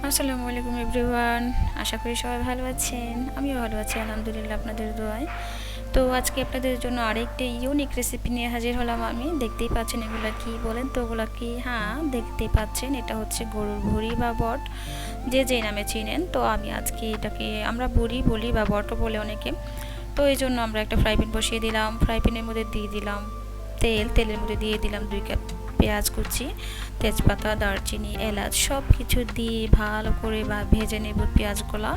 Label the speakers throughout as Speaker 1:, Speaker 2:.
Speaker 1: আসসালামু আলাইকুম এভরিওয়ান। আশা করি সবাই ভালো আছেন। আমিও ভালো আছি আলহামদুলিল্লাহ আপনাদের দোয়ায়। তো আজকে আপনাদের জন্য আরেকটি ইউনিক রেসিপি নিয়ে হাজির হলাম আমি। দেখতেই পাচ্ছেন এগুলা কি বলেন তো, ওগুলা কি? হ্যাঁ, দেখতেই পাচ্ছেন এটা হচ্ছে গরুর ভুঁড়ি বা বট, যে যেই নামে চিনেন। তো আমি আজকে এটাকে আমরা ভুঁড়ি বলি বা বটও বলে অনেকে। তো এই জন্য আমরা একটা ফ্রাই প্যান বসিয়ে দিলাম। ফ্রাই প্যানের মধ্যে দিয়ে দিলাম তেলের মধ্যে দিয়ে দিলাম 2 কাপ পেঁয়াজ কুচি, তেজপাতা, দারচিনি, এলাচ সব কিছু দিয়ে ভালো করে বা ভেজে নেব পেঁয়াজগুলো।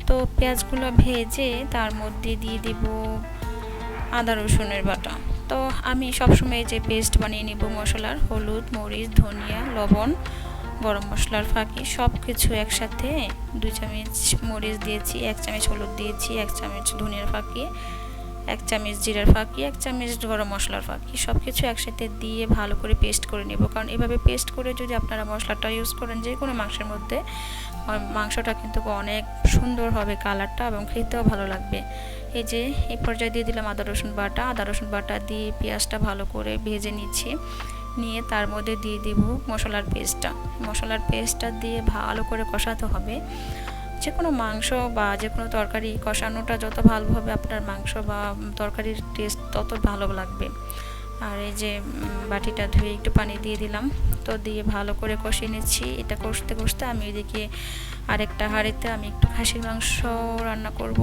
Speaker 1: তো পেঁয়াজগুলো ভেজে তার মধ্যে দিয়ে দিব আদা রসুনের বাটা। তো আমি সবসময় যে পেস্ট বানিয়ে নিব মশলার, হলুদ, মরিচ, ধনিয়া, লবণ, গরম মশলার ফাঁকি সব কিছু একসাথে 2 চামচ মরিচ দিয়েছি, 1 চামচ হলুদ দিয়েছি, 1 চামচ ধনিয়ার ফাঁকি, 1 চামচ জিরার ফাঁকি, 1 চামচ গরম মশলার ফাঁকি সব কিছু একসাথে দিয়ে ভালো করে পেস্ট করে নেব। কারণ এভাবে পেস্ট করে যদি আপনারা মশলাটা ইউজ করেন যে কোনো মাংসের মধ্যে, মাংসটা কিন্তু অনেক সুন্দর হবে কালারটা এবং খেতেও ভালো লাগবে। এই যে এই পর্যায়ে দিয়ে দিলাম আদা রসুন বাটা দিয়ে পেঁয়াজটা ভালো করে ভেজে নিচ্ছি। নিয়ে তার মধ্যে দিয়ে দিব মশলার পেস্টটা দিয়ে ভালো করে কষাতে হবে। যে কোনো মাংস বা যে কোনো তরকারি কষানোটা যত ভালো হবে আপনার মাংস বা তরকারির টেস্ট তত ভালো লাগবে। আর এই যে বাটিটা ধুয়ে একটু পানি দিয়ে দিলাম, তো দিয়ে ভালো করে কষিয়ে নিচ্ছি। এটা কষতে কষতে আমি এদিকে আরেকটা হাঁড়িতে আমি একটু খাসির মাংস রান্না করব।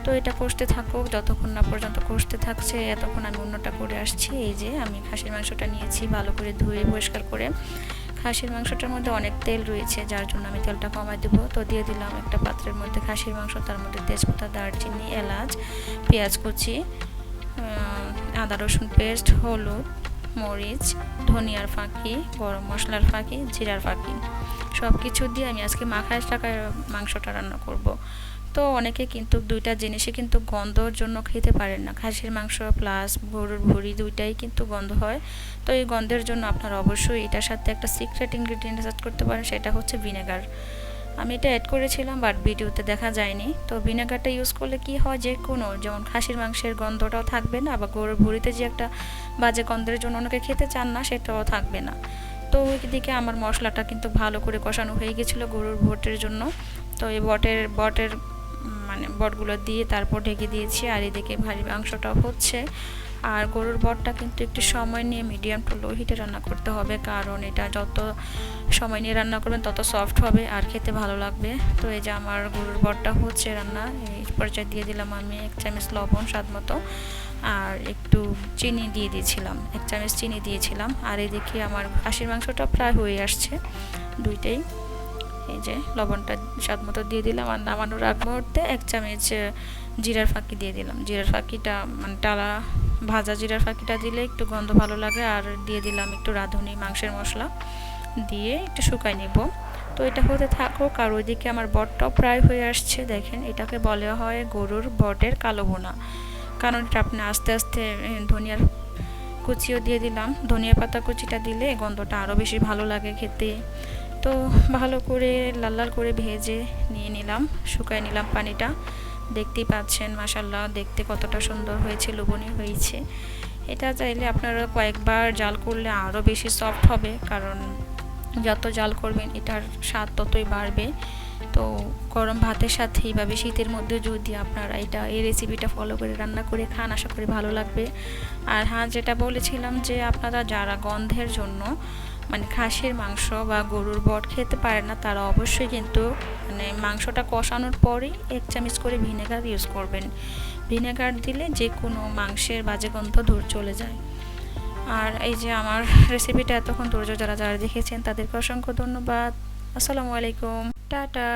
Speaker 1: তো এটা কষতে থাকুক, যতক্ষণ না পর্যন্ত কষতে থাকছে এতক্ষণ আমি অন্যটা করে আসছি। এই যে আমি খাসির মাংসটা নিয়েছি ভালো করে ধুয়ে পরিষ্কার করে। খাসির মাংসটার মধ্যে অনেক তেল রয়েছে, যার জন্য আমি তেলটা কমাই দেবো। তো দিয়ে দিলাম একটা পাত্রের মধ্যে খাসির মাংস, তার মধ্যে তেজপাতা, দারচিনি, এলাচ, পেঁয়াজ কুচি, আদা রসুন পেস্ট, হলুদ, মরিচ, ধনিয়ার ফাঁকি, গরম মশলার ফাঁকি, জিরার ফাঁকি সব কিছু দিয়ে আমি আজকে মাখায় টাকায় মাংসটা রান্না করব। তো অনেকে কিন্তু দুইটা জিনিসই কিন্তু গন্ধর জন্য খেতে পারেন না। খাসির মাংস প্লাস গরুর ভুঁড়ি দুইটাই কিন্তু গন্ধ হয়। তো এই গন্ধের জন্য আপনারা অবশ্যই এটার সাথে একটা সিক্রেট ইনগ্রেডিয়েন্ট অ্যাড করতে পারেন, সেটা হচ্ছে ভিনেগার। আমি এটা অ্যাড করেছিলাম বাট ভিডিওতে দেখা যায়নি। তো ভিনেগারটা ইউজ করলে কি হয়, যে কোনো যেমন খাসির মাংসের গন্ধটাও থাকবে না, বা গরুর ভুঁড়িতে যে একটা বাজে গন্ধের জন্য অনেকে খেতে চান না সেটাও থাকবে না। তো ওইদিকে আমার মশলাটা কিন্তু ভালো করে কষানো হয়ে গেছিলো গরুর বটের জন্য। তো এই বটের বটগুলো দিয়ে তারপর ঢেকে দিয়েছি। আর এদিকে ভারী মাংসটাও হচ্ছে। আর গরুর বটটা কিন্তু একটু সময় নিয়ে মিডিয়াম টু লো হিটে রান্না করতে হবে, কারণ এটা যত সময় নিয়ে রান্না করবেন তত সফট হবে আর খেতে ভালো লাগবে। তো এই যে আমার গরুর বটটা হচ্ছে রান্না। এই পর্যায়ে দিয়ে দিলাম আমি 1 চামচ লবণ স্বাদ মতো, আর একটু চিনি দিয়ে দিয়েছিলাম, 1 চামচ চিনি দিয়েছিলাম। আর এদিকে আমার খাসির মাংসটা প্রায় হয়ে আসছে দুইটাই। এই যে লবণটা স্বাদ মতো দিয়ে দিলাম। আর নামানোর আগ মুহূর্তে 1 চামচ জিরার ফাঁকি দিয়ে দিলাম। জিরার ফাঁকিটা মানে টালা ভাজা জিরার ফাঁকিটা দিলে একটু গন্ধ ভালো লাগে। আর দিয়ে দিলাম একটু রাঁধুনি মাংসের মশলা দিয়ে একটু শুকাই নেব। তো এটা হতে থাকুক। আর ওইদিকে আমার বটটাও প্রায় হয়ে আসছে। দেখেন এটাকে বলা হয় গরুর বটের কালো বোনা, কারণ এটা আপনি আস্তে আস্তে ধনিয়ার কুচিও দিয়ে দিলাম। ধনিয়া পাতা কুচিটা দিলে গন্ধটা আরও বেশি ভালো লাগে খেতে। তো ভালো করে লাল লাল করে ভেজে নিয়ে নিলাম, শুকায় নিলাম পানিটা। দেখতেই পাচ্ছেন মাশাল্লাহ দেখতে কতটা সুন্দর হয়েছে, লোভনীয় হয়েছে। এটা চাইলে আপনারা কয়েকবার জাল করলে আরও বেশি সফট হবে, কারণ যত জাল করবেন এটার স্বাদ ততই বাড়বে। তো গরম ভাতের সাথে এইভাবে শীতের মধ্যে যদি আপনারা এই রেসিপিটা ফলো করে রান্না করে খান, আশা করি ভালো লাগবে। আর হ্যাঁ, যেটা বলেছিলাম যে আপনারা যারা গন্ধের জন্য মানে খাসির মাংস বা গরুর বট খেতে পারে না, তারা অবশ্যই কিন্তু মানে মাংসটা কষানোর পরেই 1 চামচ করে ভিনেগার ইউজ করবেন। ভিনেগার দিলে যে কোনো মাংসের বাজে গন্ধ দূর চলে যায়। আর এই যে আমার রেসিপিটা এতক্ষণ ধৈর্য যারা যারা দেখেছেন তাদেরকে অসংখ্য ধন্যবাদ। আসসালামু আলাইকুম, টাটা।